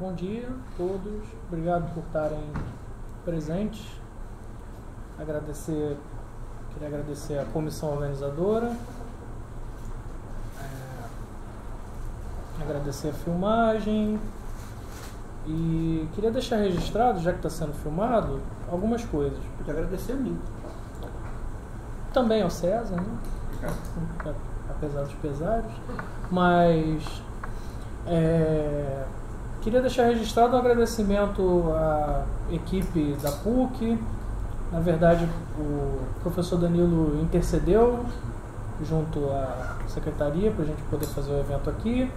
Bom dia a todos, obrigado por estarem presentes. Queria agradecer à comissão organizadora, agradecer a filmagem e queria deixar registrado, já que está sendo filmado, algumas coisas. Pode agradecer a mim. Também ao César, né? Apesar dos pesares, mas queria deixar registrado um agradecimento à equipe da PUC. Na verdade, o professor Danilo intercedeu junto à secretaria para a gente poder fazer o evento aqui,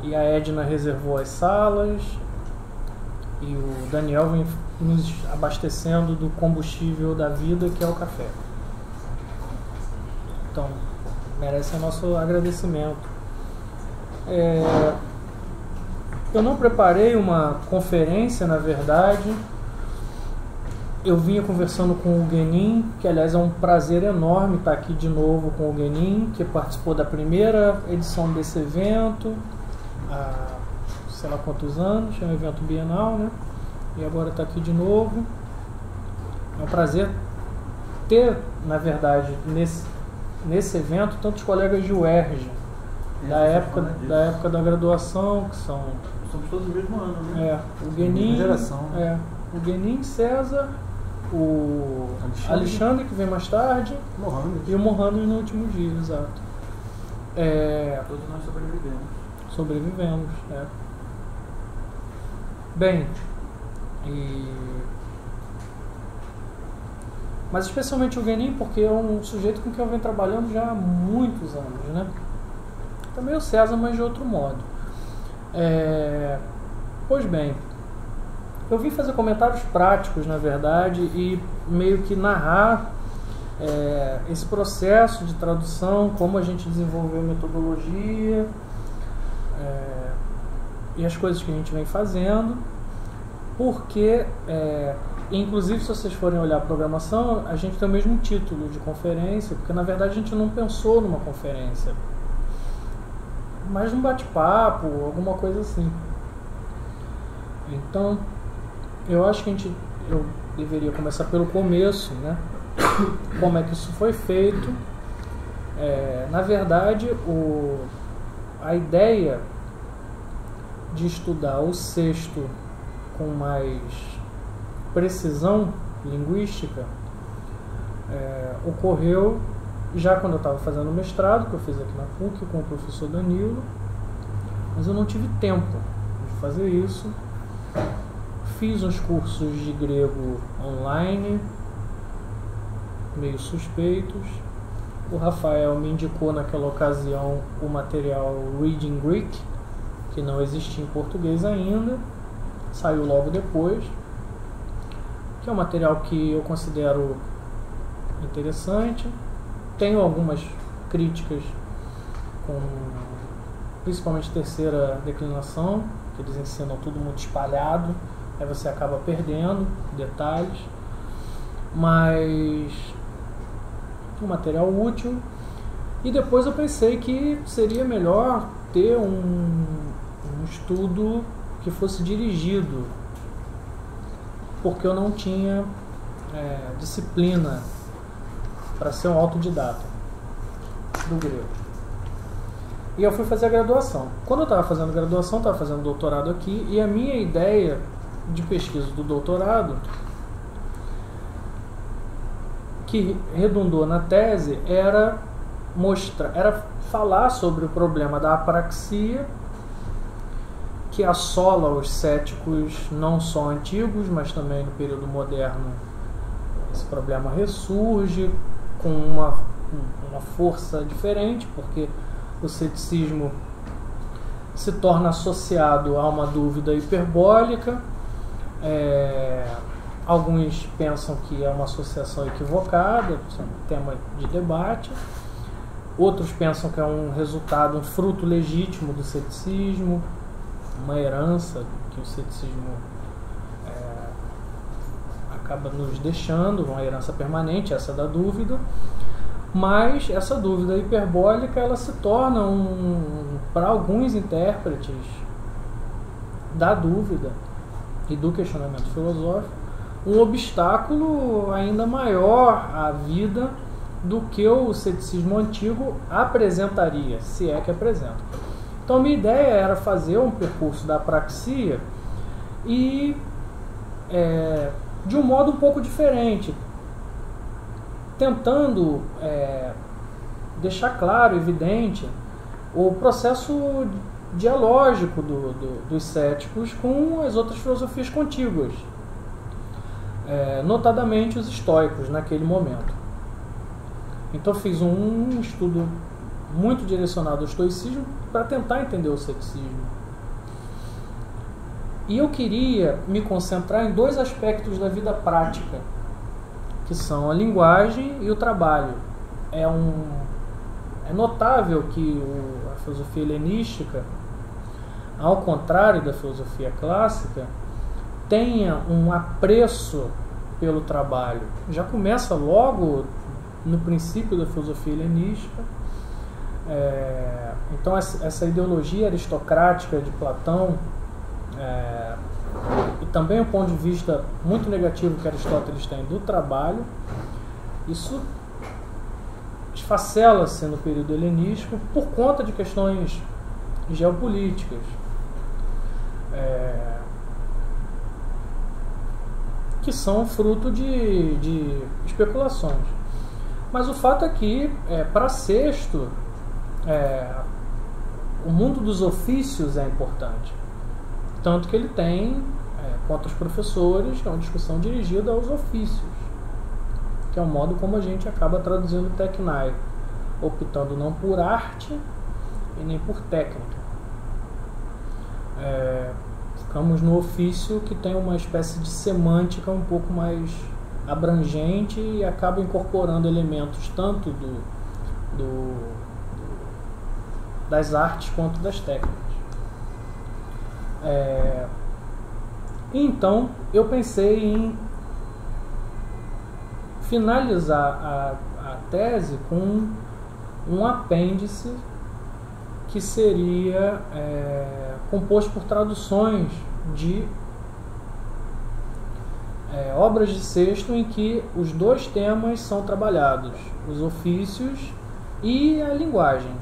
e a Edna reservou as salas e o Daniel vem nos abastecendo do combustível da vida, que é o café. Então, merece o nosso agradecimento. Eu não preparei uma conferência, na verdade. Eu vinha conversando com o Guenin, que aliás é um prazer enorme estar aqui de novo com o Guenin, que participou da primeira edição desse evento há sei lá quantos anos, é um evento bienal, né? E agora está aqui de novo. É um prazer ter, na verdade, nesse evento, tantos colegas de UERJ, da época da graduação, que são... Somos todos do mesmo ano, né? O Guenin, geração. O Guenin, César, o Alexandre, que vem mais tarde, e o Mohamed no último dia, exato. Todos nós Sobrevivemos, Bem, mas especialmente o Guenin, porque é um sujeito com quem eu venho trabalhando já há muitos anos, né? Também o César, mas de outro modo. Pois bem, eu vim fazer comentários práticos, na verdade, e meio que narrar esse processo de tradução, como a gente desenvolveu a metodologia e as coisas que a gente vem fazendo, porque, inclusive, se vocês forem olhar a programação, a gente tem o mesmo título de conferência, porque na verdade a gente não pensou numa conferência, mas num bate-papo, alguma coisa assim. Então, eu acho que eu deveria começar pelo começo, né? Como é que isso foi feito. Na verdade, a ideia de estudar o sexto com mais precisão linguística ocorreu já quando eu estava fazendo o mestrado, que eu fiz aqui na PUC com o professor Danilo, mas eu não tive tempo de fazer isso. Fiz uns cursos de grego online, meio suspeitos. O Rafael me indicou naquela ocasião o material Reading Greek, que não existia em português ainda, saiu logo depois, que é um material que eu considero interessante. Tenho algumas críticas principalmente terceira declinação, que eles ensinam tudo muito espalhado, aí você acaba perdendo detalhes, mas um material útil. E depois eu pensei que seria melhor ter um estudo que fosse dirigido, porque eu não tinha disciplina para ser um autodidata do grego. E eu fui fazer a graduação. Quando eu estava fazendo graduação, estava fazendo doutorado aqui, e a minha ideia de pesquisa do doutorado, que redundou na tese, era falar sobre o problema da apraxia, que assola os céticos não só antigos, mas também no período moderno. Esse problema ressurge com uma força diferente, porque o ceticismo se torna associado a uma dúvida hiperbólica. Alguns pensam que é uma associação equivocada, isso é um tema de debate. Outros pensam que é um resultado, um fruto legítimo do ceticismo, uma herança que o ceticismo acaba nos deixando, uma herança permanente, essa da dúvida. Mas essa dúvida hiperbólica, ela se torna, para alguns intérpretes, da dúvida e do questionamento filosófico um obstáculo ainda maior à vida do que o ceticismo antigo apresentaria, se é que apresenta. Então, minha ideia era fazer um percurso da apraxia e de um modo um pouco diferente, tentando deixar claro, evidente, o processo dialógico dos céticos com as outras filosofias contíguas, notadamente os estoicos naquele momento. Então fiz um estudo muito direcionado ao estoicismo para tentar entender o ceticismo. E eu queria me concentrar em dois aspectos da vida prática, que são a linguagem e o trabalho. É notável que a filosofia helenística, ao contrário da filosofia clássica, tenha um apreço pelo trabalho. Já começa logo no princípio da filosofia helenística. Então essa ideologia aristocrática de Platão, e também o ponto de vista muito negativo que Aristóteles tem do trabalho, isso esfacela-se no período helenístico por conta de questões geopolíticas. Que são fruto de especulações. Mas o fato é que, para Sexto, o mundo dos ofícios é importante. Tanto que ele tem, contra os professores, uma discussão dirigida aos ofícios, que é o modo como a gente acaba traduzindo tecnai, optando não por arte e nem por técnica. Ficamos no ofício, que tem uma espécie de semântica um pouco mais abrangente e acaba incorporando elementos tanto das artes quanto das técnicas. Então eu pensei em finalizar a tese com um apêndice que seria composto por traduções de obras de Sexto em que os dois temas são trabalhados, os ofícios e a linguagem.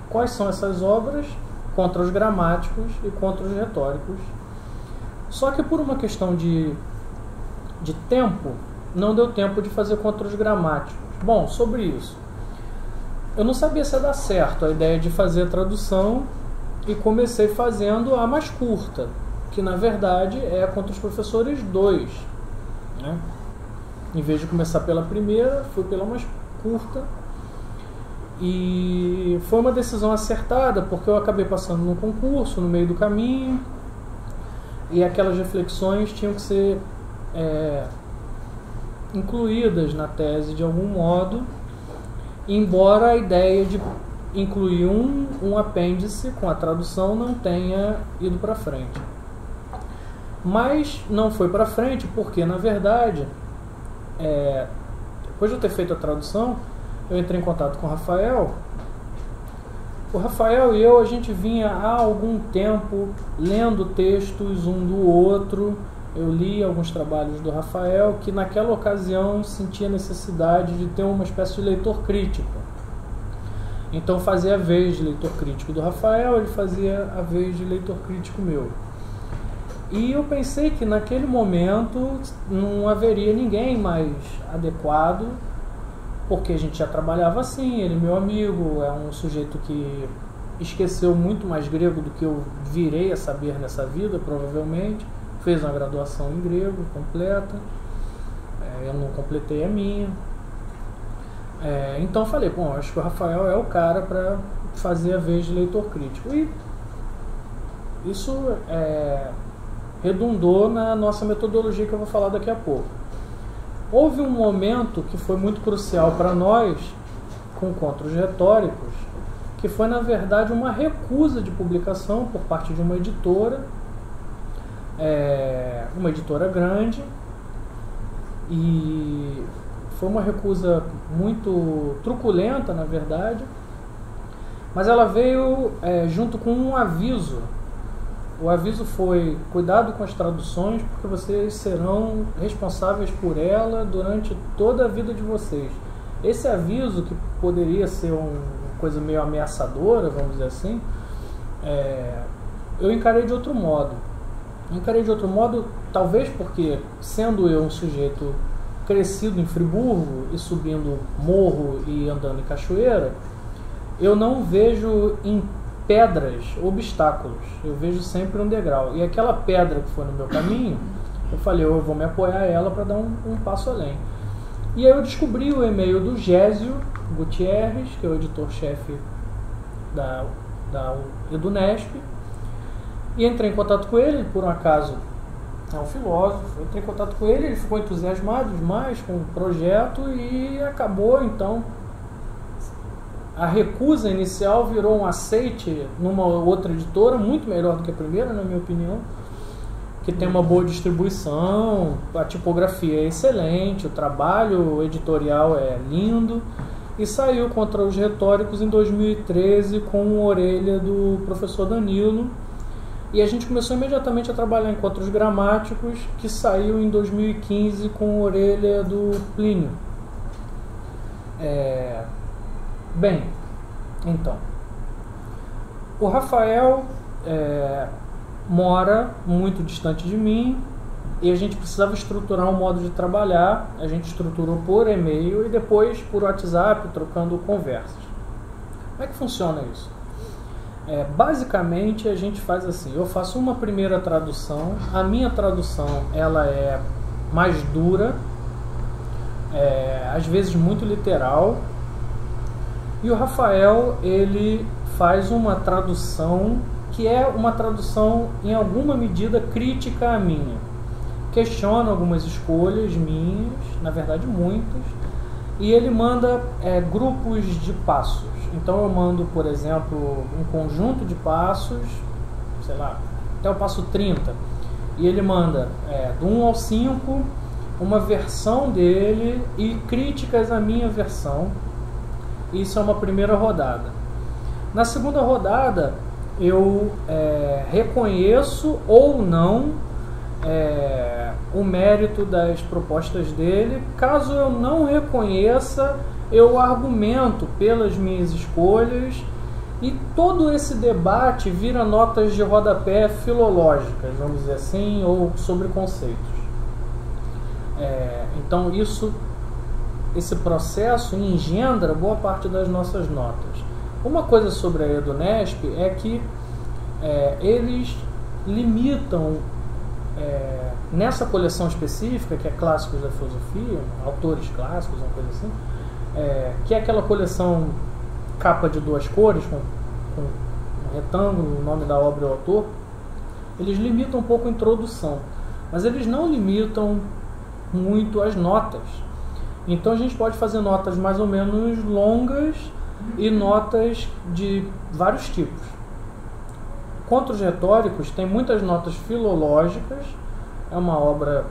Quais são essas obras? Contra os gramáticos e contra os retóricos. Só que por uma questão de tempo, não deu tempo de fazer contra os gramáticos. Bom, sobre isso, eu não sabia se ia dar certo a ideia de fazer a tradução e comecei fazendo a mais curta, que na verdade é contra os professores 2. Né? Em vez de começar pela primeira, fui pela mais curta. E foi uma decisão acertada, porque eu acabei passando num concurso no meio do caminho e aquelas reflexões tinham que ser incluídas na tese de algum modo, embora a ideia de incluir um apêndice com a tradução não tenha ido para frente. Mas não foi para frente porque, na verdade, depois de eu ter feito a tradução, eu entrei em contato com o Rafael. O Rafael e eu, a gente vinha há algum tempo lendo textos um do outro. Eu li alguns trabalhos do Rafael que naquela ocasião sentia necessidade de ter uma espécie de leitor crítico. Então fazia a vez de leitor crítico do Rafael, ele fazia a vez de leitor crítico meu. E eu pensei que naquele momento não haveria ninguém mais adequado, porque a gente já trabalhava assim, ele meu amigo, é um sujeito que esqueceu muito mais grego do que eu virei a saber nessa vida, provavelmente. Fez uma graduação em grego completa, eu não completei a minha. Então eu falei, bom, acho que o Rafael é o cara para fazer a vez de leitor crítico. E isso redundou na nossa metodologia que eu vou falar daqui a pouco. Houve um momento que foi muito crucial para nós, com Contra os Retóricos, que foi, na verdade, uma recusa de publicação por parte de uma editora grande, e foi uma recusa muito truculenta, na verdade, mas ela veio junto com um aviso O aviso foi: cuidado com as traduções, porque vocês serão responsáveis por ela durante toda a vida de vocês. Esse aviso, que poderia ser uma coisa meio ameaçadora, vamos dizer assim, eu encarei de outro modo. Talvez porque, sendo eu um sujeito crescido em Friburgo e subindo morro e andando em cachoeira, eu não vejo em pedras obstáculos, eu vejo sempre um degrau. E aquela pedra que foi no meu caminho, eu falei: eu vou me apoiar a ela para dar um passo além. E aí eu descobri o e-mail do Gésio Gutierrez, que é o editor-chefe da EduNesp, e entrei em contato com ele. Por um acaso, é um filósofo. Eu entrei em contato com ele, ele ficou entusiasmado demais com o projeto e acabou, então, a recusa inicial virou um aceite numa outra editora, muito melhor do que a primeira, na minha opinião, que tem uma boa distribuição, a tipografia é excelente, o trabalho editorial é lindo, e saiu Contra os Retóricos em 2013 com a orelha do professor Danilo, e a gente começou imediatamente a trabalhar em Contra os Gramáticos, que saiu em 2015 com a orelha do Plínio. Bem, então, o Rafael mora muito distante de mim e a gente precisava estruturar um modo de trabalhar. A gente estruturou por e-mail e depois por WhatsApp, trocando conversas. Como é que funciona isso? Basicamente a gente faz assim: eu faço uma primeira tradução, a minha tradução ela é mais dura, às vezes muito literal, e o Rafael ele faz uma tradução que é uma tradução em alguma medida crítica à minha, questiona algumas escolhas minhas, na verdade muitas, e ele manda grupos de passos. Então eu mando, por exemplo, um conjunto de passos, sei lá, até o passo 30, e ele manda do 1 ao 5 uma versão dele e críticas à minha versão. Isso é uma primeira rodada. Na segunda rodada eu reconheço ou não o mérito das propostas dele. Caso eu não reconheça, eu argumento pelas minhas escolhas, e todo esse debate vira notas de rodapé filológicas, vamos dizer assim, ou sobre conceitos. Então esse processo engendra boa parte das nossas notas. Uma coisa sobre a EduNesp é que eles limitam, nessa coleção específica, que é Clássicos da Filosofia, autores clássicos, uma coisa assim, que é aquela coleção capa de 2 cores, com um retângulo, o nome da obra e o autor. Eles limitam um pouco a introdução, mas eles não limitam muito as notas. Então a gente pode fazer notas mais ou menos longas e notas de vários tipos. Contra os Retóricos tem muitas notas filológicas, é uma obra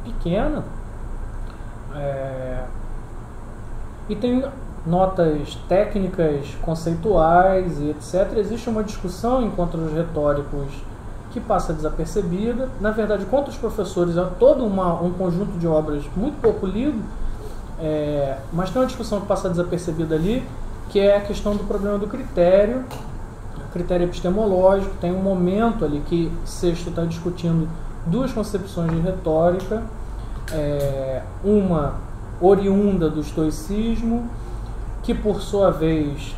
pequena, e tem notas técnicas, conceituais e etc. Existe uma discussão em Contra os Retóricos que passa desapercebida. Na verdade, Contra os Professores é todo um conjunto de obras muito pouco lido, mas tem uma discussão que passa desapercebida ali, que é a questão do problema do critério epistemológico. Tem um momento ali que Sexto está discutindo 2 concepções de retórica, uma oriunda do estoicismo, que por sua vez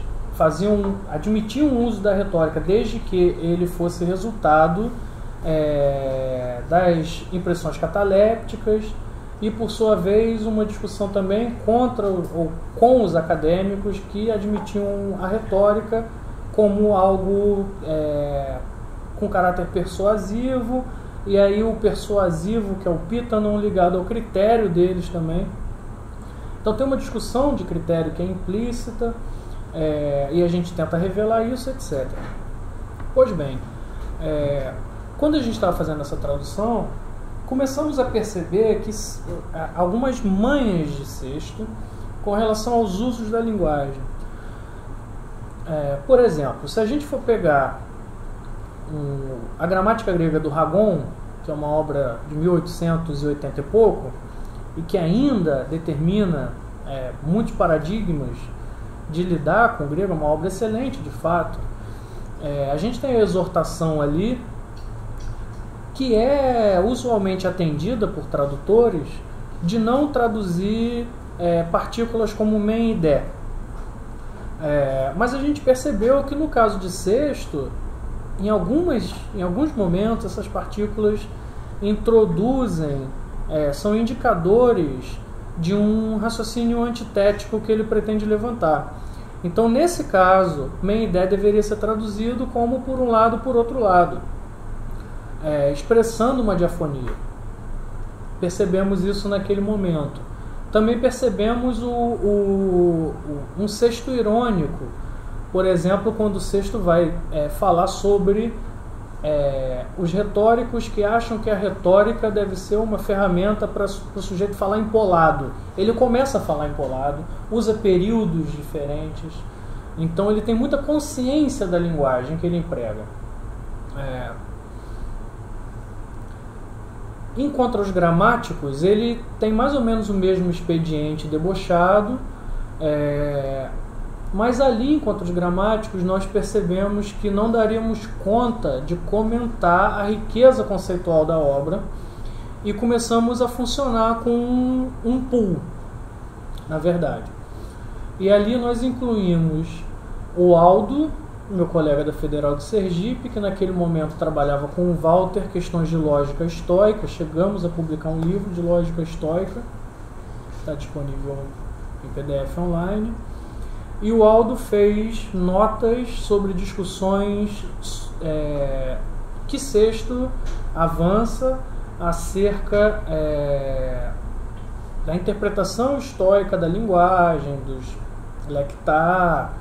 admitiam o uso da retórica desde que ele fosse resultado das impressões catalépticas, e por sua vez uma discussão também contra ou com os acadêmicos que admitiam a retórica como algo com caráter persuasivo, e aí o persuasivo, que é o Pitanon, ligado ao critério deles também. Então tem uma discussão de critério que é implícita, e a gente tenta revelar isso, etc. Pois bem, quando a gente estava fazendo essa tradução, começamos a perceber que algumas manhas de Sexto com relação aos usos da linguagem. Por exemplo, se a gente for pegar a Gramática Grega do Ragon, que é uma obra de 1880 e pouco, e que ainda determina muitos paradigmas de lidar com o grego, é uma obra excelente, de fato. A gente tem a exortação ali, que é usualmente atendida por tradutores, de não traduzir partículas como men e de. Mas a gente percebeu que no caso de sexto, em alguns momentos, essas partículas introduzem, são indicadores de um raciocínio antitético que ele pretende levantar. Então, nesse caso, men e de deveria ser traduzido como por um lado, por outro lado, expressando uma diafonia. Percebemos isso naquele momento. Também percebemos um sexto irônico, por exemplo, quando o sexto vai falar sobre os retóricos que acham que a retórica deve ser uma ferramenta para o sujeito falar empolado. Ele começa a falar empolado, usa períodos diferentes, então ele tem muita consciência da linguagem que ele emprega. Em Contra os Gramáticos, ele tem mais ou menos o mesmo expediente debochado, mas ali, em Contra os Gramáticos, nós percebemos que não daríamos conta de comentar a riqueza conceitual da obra e começamos a funcionar com um pool, na verdade. E ali nós incluímos o Aldo, meu colega da Federal de Sergipe, que naquele momento trabalhava com o Walter, questões de lógica estoica. Chegamos a publicar um livro de lógica estoica, está disponível em PDF online. E o Aldo fez notas sobre discussões que Sexto avança acerca da interpretação estoica da linguagem, dos lectar,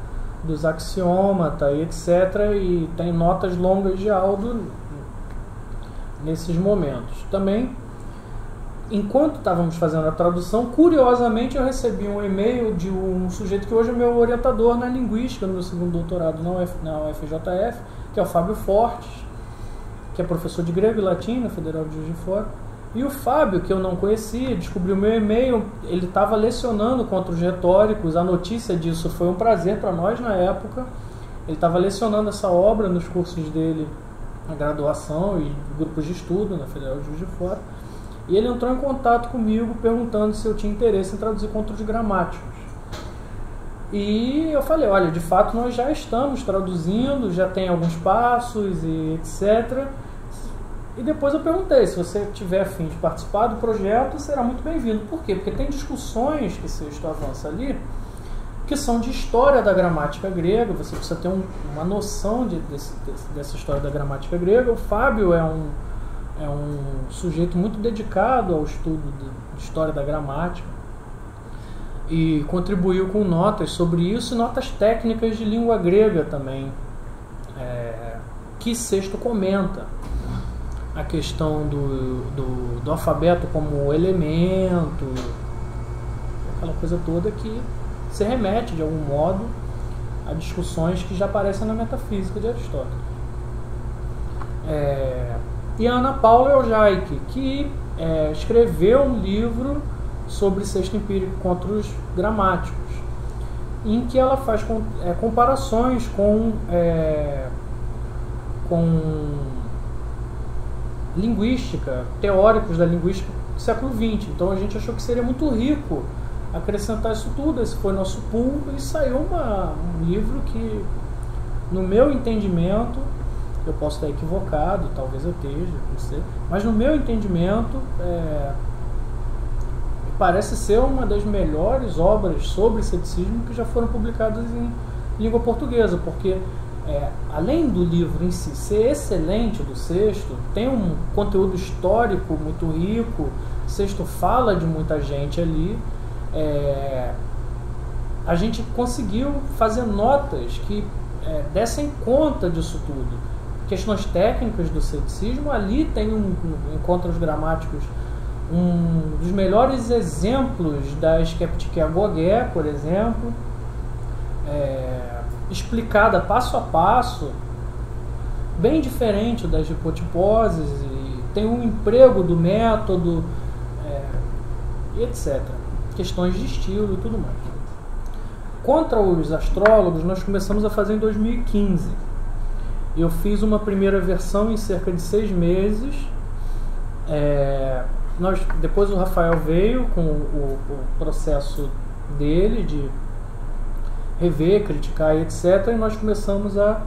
dos axiômata e etc. E tem notas longas de Aldo nesses momentos. Também, enquanto estávamos fazendo a tradução, curiosamente eu recebi um e-mail de um sujeito que hoje é meu orientador na linguística, no meu segundo doutorado na UFJF, que é o Fábio Fortes, que é professor de grego e latim na Federal de Juiz de Fora. E o Fábio, que eu não conhecia, descobriu meu e-mail, ele estava lecionando contra os retóricos, a notícia disso foi um prazer para nós na época. Ele estava lecionando essa obra nos cursos dele, na graduação e grupos de estudo na Federal de Juiz de Fora. E ele entrou em contato comigo perguntando se eu tinha interesse em traduzir Contra os Gramáticos. E eu falei, olha, de fato nós já estamos traduzindo, já tem alguns passos e etc. E depois eu perguntei, se você tiver a fim de participar do projeto, será muito bem-vindo. Por quê? Porque tem discussões que Sexto avança ali, que são de história da gramática grega. Você precisa ter uma noção dessa história da gramática grega. O Fábio é um sujeito muito dedicado ao estudo de história da gramática e contribuiu com notas sobre isso e notas técnicas de língua grega também, que Sexto comenta a questão do alfabeto como elemento, aquela coisa toda que se remete de algum modo a discussões que já aparecem na metafísica de Aristóteles. E a Ana Paula Eljaic, que escreveu um livro sobre Sexto Empírico contra os Gramáticos, em que ela faz comparações com linguística, teóricos da linguística do século XX. Então a gente achou que seria muito rico acrescentar isso tudo. Esse foi nosso pool e saiu um livro que, no meu entendimento, eu posso estar equivocado, talvez eu esteja, não sei, mas no meu entendimento parece ser uma das melhores obras sobre ceticismo que já foram publicadas em língua portuguesa, porque além do livro em si ser excelente, do Sexto, tem um conteúdo histórico muito rico. Sexto fala de muita gente ali. A gente conseguiu fazer notas que dessem conta disso tudo. Questões técnicas do ceticismo, ali tem em Contra os Gramáticos um dos melhores exemplos da skeptique agogé, por exemplo, explicada passo a passo bem diferente das hipotiposes, e tem um emprego do método, etc. Questões de estilo e tudo mais. Contra os astrólogos, nós começamos a fazer em 2015. Eu fiz uma primeira versão em cerca de 6 meses. Depois o Rafael veio com o processo dele de rever, criticar e etc. E nós começamos a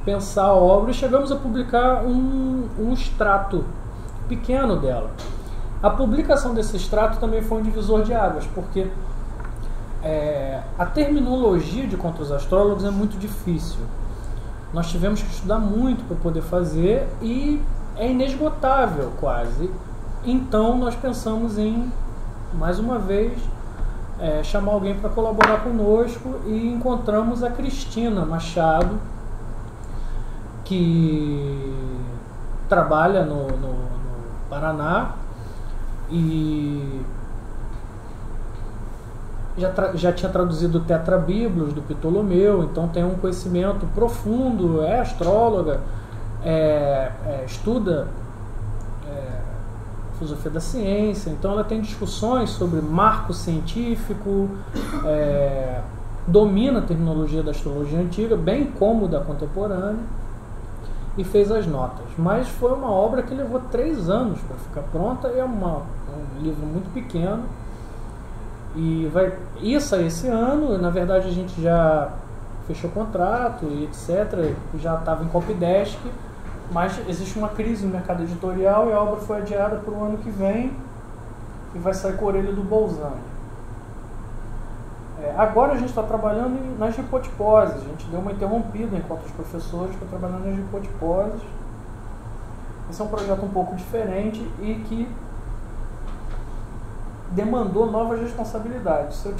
pensar a obra e chegamos a publicar um extrato pequeno dela. A publicação desse extrato também foi um divisor de águas, porque a terminologia de Contra os Astrólogos é muito difícil. Nós tivemos que estudar muito para poder fazer e é inesgotável quase. Então nós pensamos em, mais uma vez, chamar alguém para colaborar conosco e encontramos a Cristina Machado, que trabalha no Paraná e já tinha traduzido Tetrabíblios do Ptolomeu, então tem um conhecimento profundo, é astróloga, estuda filosofia da ciência, então ela tem discussões sobre marco científico, domina a terminologia da astrologia antiga, bem como da contemporânea, e fez as notas. Mas foi uma obra que levou 3 anos para ficar pronta, é um livro muito pequeno, e ia sair esse ano. Na verdade a gente já fechou contrato e etc, já estava em copydesk, mas existe uma crise no mercado editorial e a obra foi adiada para o ano que vem e vai sair com a orelha do Bolzani. Agora a gente está trabalhando nas hipotiposes. A gente deu uma interrompida enquanto os professores para trabalhar nas hipotiposes. Esse é um projeto um pouco diferente e que demandou novas responsabilidades. Eu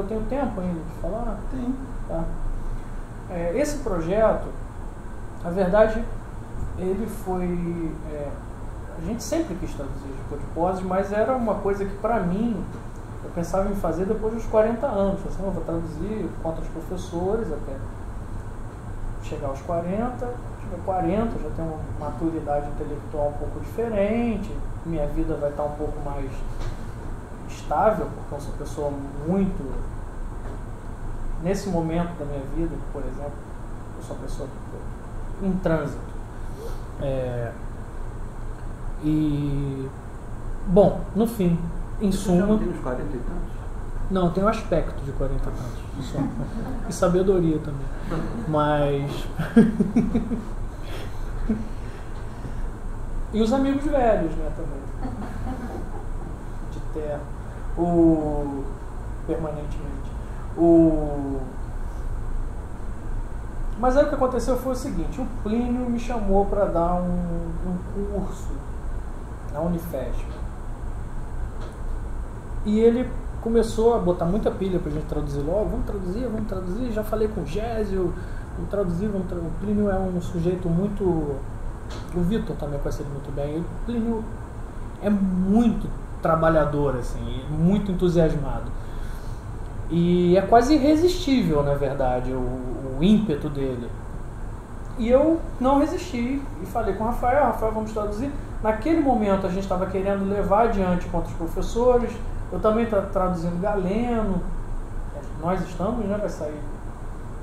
tenho tempo ainda de falar? Tem. Tá. Esse projeto, na verdade, ele foi... a gente sempre quis traduzir as hipotiposes, mas era uma coisa que, para mim, eu pensava em fazer depois dos 40 anos. Assim, eu vou traduzir contra os professores até chegar aos 40. Chegar 40, já tenho uma maturidade intelectual um pouco diferente, minha vida vai estar um pouco mais estável, porque eu sou uma pessoa muito... Nesse momento da minha vida, por exemplo, eu sou uma pessoa em trânsito. Bom, no fim, em suma... Você já tem uns 40 e tantos? Não, tem um aspecto de 40 e tantos. E sabedoria também. Mas... E os amigos velhos, né, também. De terra. Permanentemente. Mas aí o que aconteceu foi o seguinte: o Plínio me chamou para dar um curso na Unifesp. E ele começou a botar muita pilha para a gente traduzir logo. Vamos traduzir. Já falei com o Gésio, vamos traduzir. O Plínio é um sujeito muito... O Vitor também conhece ele muito bem. O Plínio é muito trabalhador, assim, muito entusiasmado. E é quase irresistível, na verdade, o ímpeto dele. E eu não resisti e falei com o Rafael, vamos traduzir. Naquele momento a gente estava querendo levar adiante contra os professores. Eu também estou traduzindo Galeno. Nós estamos, né? Vai sair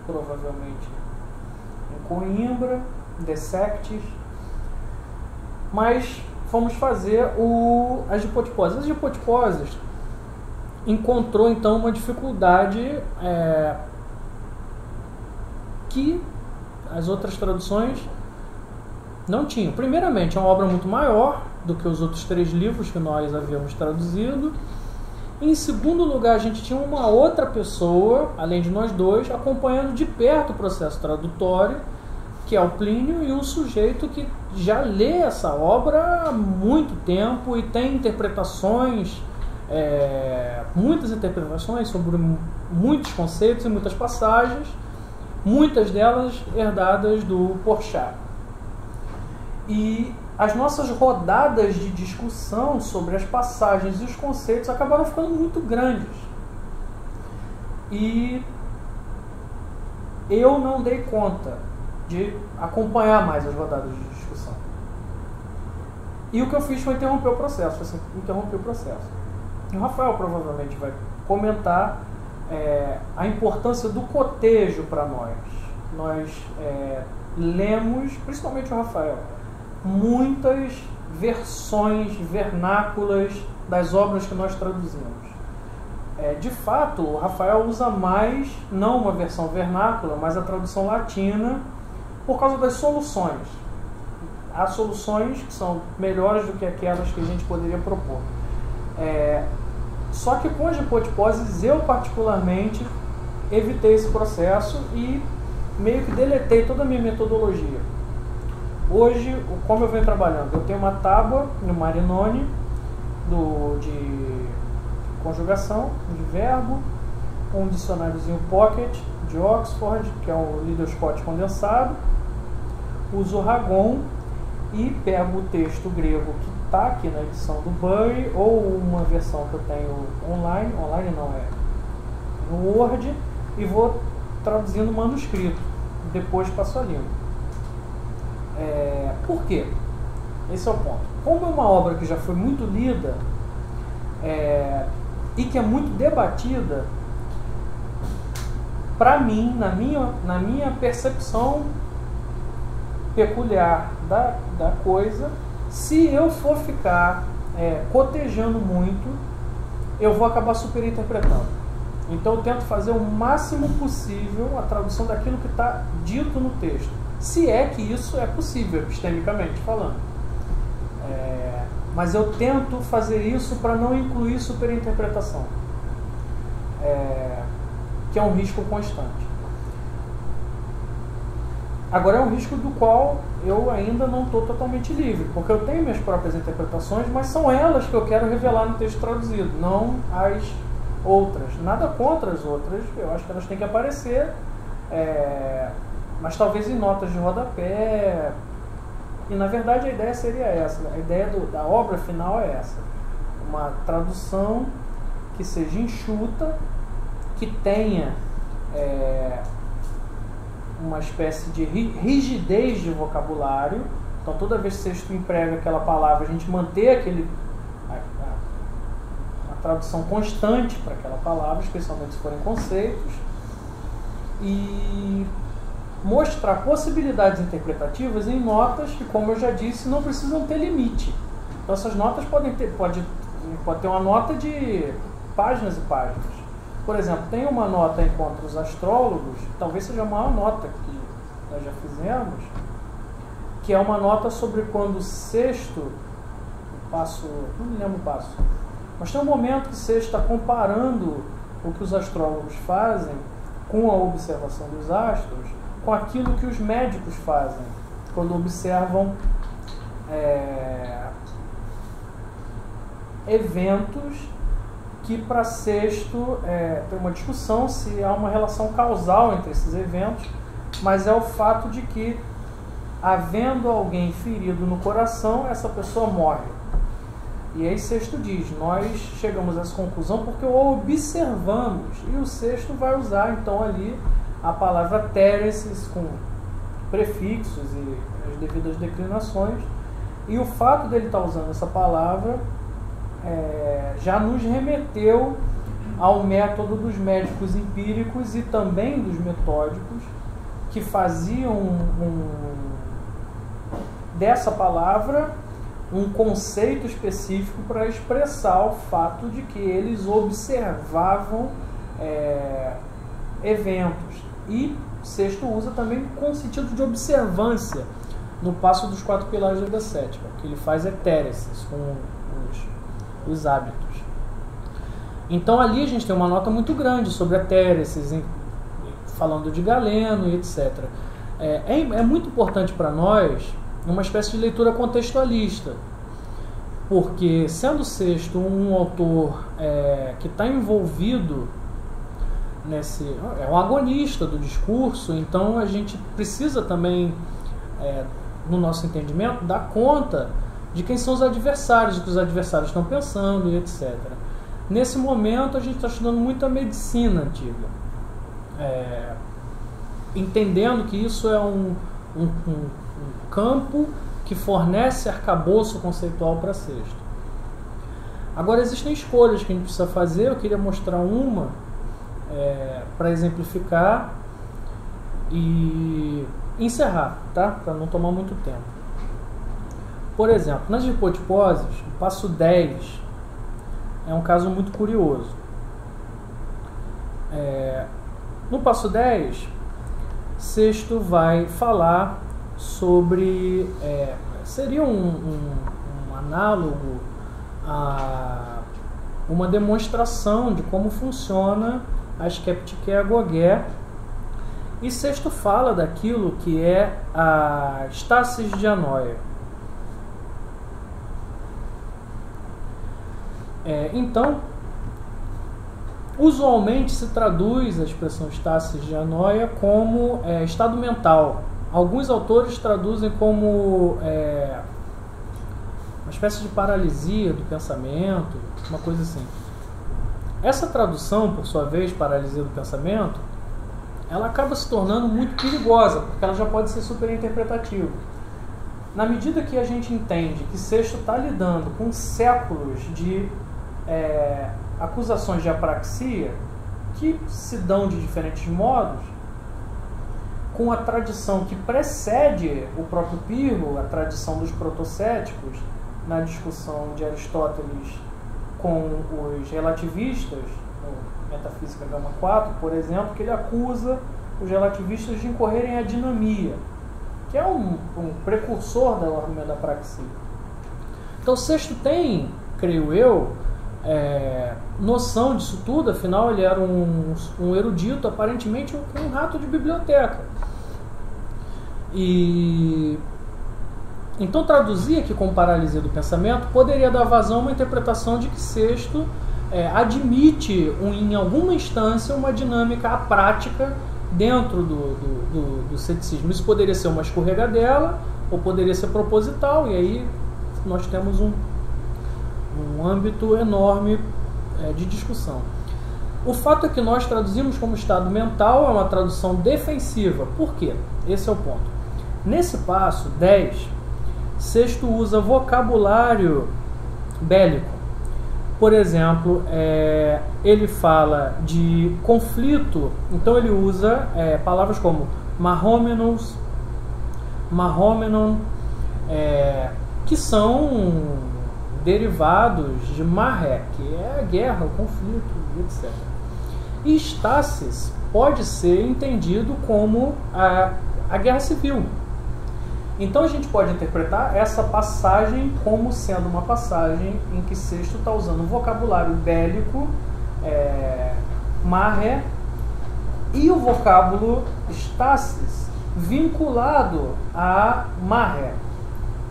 provavelmente em Coimbra, Dessectes. Mas fomos fazer as hipotiposes. As hipotiposes encontrou então uma dificuldade que as outras traduções não tinham. Primeiramente, é uma obra muito maior do que os outros 3 livros que nós havíamos traduzido. Em segundo lugar, a gente tinha uma outra pessoa, além de nós dois, acompanhando de perto o processo tradutório, que é o Plínio, e um sujeito que já lê essa obra há muito tempo e tem interpretações, muitas interpretações sobre muitos conceitos e muitas passagens, muitas delas herdadas do Porchat. E as nossas rodadas de discussão sobre as passagens e os conceitos acabaram ficando muito grandes. E eu não dei conta de acompanhar mais as rodadas de discussão. E o que eu fiz foi interromper o processo, assim, interromper o processo. E o Rafael provavelmente vai comentar a importância do cotejo para nós. Nós lemos, principalmente o Rafael, muitas versões vernáculas das obras que nós traduzimos. De fato, o Rafael usa mais, não uma versão vernácula, mas a tradução latina, por causa das soluções. Há soluções que são melhores do que aquelas que a gente poderia propor. Só que com as hipotiposes, eu particularmente evitei esse processo e meio que deletei toda a minha metodologia. Hoje, como eu venho trabalhando, eu tenho uma tábua no Marinoni de conjugação, de verbo, um dicionáriozinho Pocket de Oxford, que é o Liddell Scott condensado, uso o Ragon e pego o texto grego que está aqui na edição do Bury, ou uma versão que eu tenho online não, no Word, e vou traduzindo o manuscrito, depois passo a limpo. Por quê? Esse é o ponto. Como é uma obra que já foi muito lida e que é muito debatida, para mim, na minha percepção peculiar da coisa, se eu for ficar cotejando muito, eu vou acabar superinterpretando. Então eu tento fazer o máximo possível a tradução daquilo que está dito no texto, se é que isso é possível, epistemicamente falando. Mas eu tento fazer isso para não incluir superinterpretação, que é um risco constante. Agora é um risco do qual eu ainda não estou totalmente livre, porque eu tenho minhas próprias interpretações, mas são elas que eu quero revelar no texto traduzido, não as outras. Nada contra as outras, eu acho que elas têm que aparecer, mas talvez em notas de rodapé. E na verdade a ideia seria essa, a ideia da obra final é essa: uma tradução que seja enxuta, que tenha uma espécie de rigidez de vocabulário. Então toda vez que você emprega aquela palavra, a gente manter uma tradução constante para aquela palavra, especialmente se forem conceitos, e mostrar possibilidades interpretativas em notas que, como eu já disse, não precisam ter limite. Então essas notas pode ter uma nota de páginas e páginas. Por exemplo, tem uma nota em Contra os Astrólogos, talvez seja a maior nota que nós já fizemos, que é uma nota sobre quando o sexto, não me lembro o passo, mas tem um momento que o sexto está comparando o que os astrólogos fazem com a observação dos astros, com aquilo que os médicos fazem quando observam eventos que para sexto tem uma discussão se há uma relação causal entre esses eventos, mas é o fato de que, havendo alguém ferido no coração, essa pessoa morre. E aí sexto diz, nós chegamos a essa conclusão porque o observamos, e o sexto vai usar então ali a palavra téresis com prefixos e as devidas declinações, e o fato dele estar usando essa palavra já nos remeteu ao método dos médicos empíricos e também dos metódicos, que faziam dessa palavra um conceito específico para expressar o fato de que eles observavam eventos. E sexto usa também com sentido de observância no passo dos 4 pilares da vida cética. O que ele faz é téresis, com os hábitos. Então ali a gente tem uma nota muito grande sobre a téresis, falando de Galeno e etc. É muito importante para nós uma espécie de leitura contextualista, porque sendo Sexto um autor que está envolvido é um agonista do discurso, então a gente precisa também, no nosso entendimento, dar conta de quem são os adversários, do que os adversários estão pensando e etc. Nesse momento a gente está estudando muito a medicina antiga, entendendo que isso é um campo que fornece arcabouço conceitual para sexto. Agora, existem escolhas que a gente precisa fazer. Eu queria mostrar uma para exemplificar e encerrar, tá? Para não tomar muito tempo. Por exemplo, nas hipotiposes, o passo 10 é um caso muito curioso. No passo 10, Sexto vai falar sobre... seria um análogo a uma demonstração de como funciona a skeptiqueia gogé, e Sexto fala daquilo que é a stasis de anoia. Então, usualmente se traduz a expressão stasis de anoia como estado mental. Alguns autores traduzem como uma espécie de paralisia do pensamento, uma coisa assim. Essa tradução, por sua vez, paralisia do pensamento, ela acaba se tornando muito perigosa, porque ela já pode ser superinterpretativa. Na medida que a gente entende que Sexto está lidando com séculos de acusações de apraxia, que se dão de diferentes modos, com a tradição que precede o próprio Pirro, a tradição dos protocéticos, na discussão de Aristóteles com os relativistas, no Metafísica Gama 4, por exemplo, que ele acusa os relativistas de incorrerem à dinamia, que é um precursor do argumento da apraxia. Então, Sexto tem, creio eu, noção disso tudo. Afinal, ele era um erudito, aparentemente um rato de biblioteca. E então, traduzir aqui com paralisia do pensamento poderia dar vazão a uma interpretação de que Sexto admite, em alguma instância, uma dinâmica aprática dentro do ceticismo. Isso poderia ser uma escorregadela ou poderia ser proposital, e aí nós temos um âmbito enorme de discussão. O fato é que nós traduzimos como estado mental, é uma tradução defensiva. Por quê? Esse é o ponto. Nesse passo 10, Sexto usa vocabulário bélico. Por exemplo, ele fala de conflito, então ele usa palavras como marhomenos, marhomenon, que são derivados de marré, que é a guerra, o conflito, etc. E stasis pode ser entendido como a guerra civil. Então a gente pode interpretar essa passagem como sendo uma passagem em que Sexto está usando um vocabulário bélico, marré, e o vocábulo stasis vinculado a marré,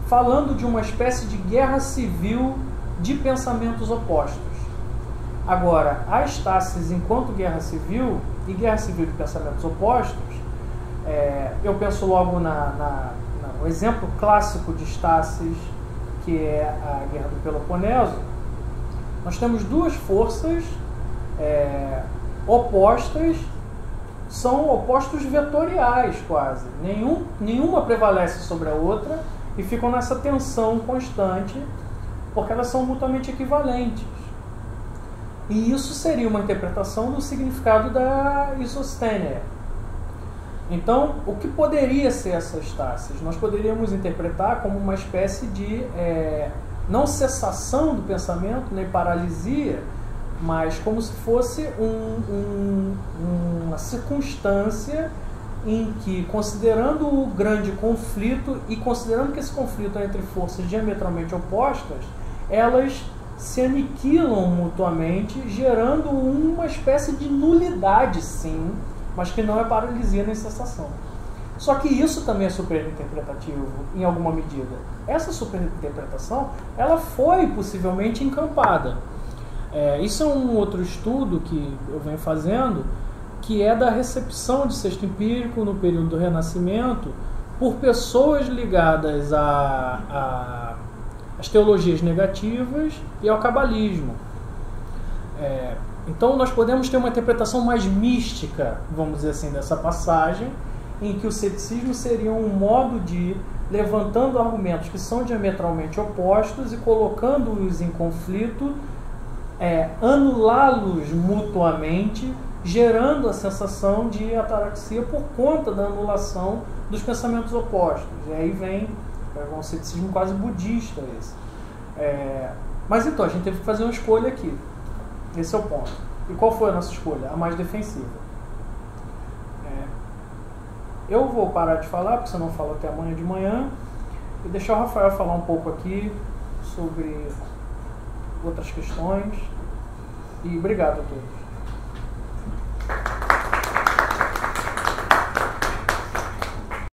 falando de uma espécie de guerra civil de pensamentos opostos. Agora, a stasis enquanto guerra civil e guerra civil de pensamentos opostos, eu penso logo no exemplo clássico de stasis, que é a Guerra do Peloponeso. Nós temos duas forças opostas, são opostos vetoriais quase. Nenhuma prevalece sobre a outra e ficam nessa tensão constante, porque elas são mutuamente equivalentes. E isso seria uma interpretação do significado da isostênia. Então, o que poderia ser essa stasis? Nós poderíamos interpretar como uma espécie de não cessação do pensamento, nem paralisia, mas como se fosse uma circunstância em que, considerando o grande conflito e considerando que esse conflito é entre forças diametralmente opostas, elas se aniquilam mutuamente, gerando uma espécie de nulidade, sim, mas que não é paralisia nem cessação. Só que isso também é superinterpretativo em alguma medida. Essa superinterpretação, ela foi possivelmente encampada. Isso é um outro estudo que eu venho fazendo, que é da recepção de Sexto Empírico no período do Renascimento por pessoas ligadas às teologias negativas e ao cabalismo. Então nós podemos ter uma interpretação mais mística, vamos dizer assim, dessa passagem, em que o ceticismo seria um modo de ir levantando argumentos que são diametralmente opostos e colocando-os em conflito, anulá-los mutuamente, gerando a sensação de ataraxia por conta da anulação dos pensamentos opostos. E aí vem um ceticismo quase budista esse. Mas então, a gente teve que fazer uma escolha aqui. Esse é o ponto. E qual foi a nossa escolha? A mais defensiva. Eu vou parar de falar, porque senão eu falo até amanhã de manhã, e deixar o Rafael falar um pouco aqui sobre outras questões. E obrigado a todos.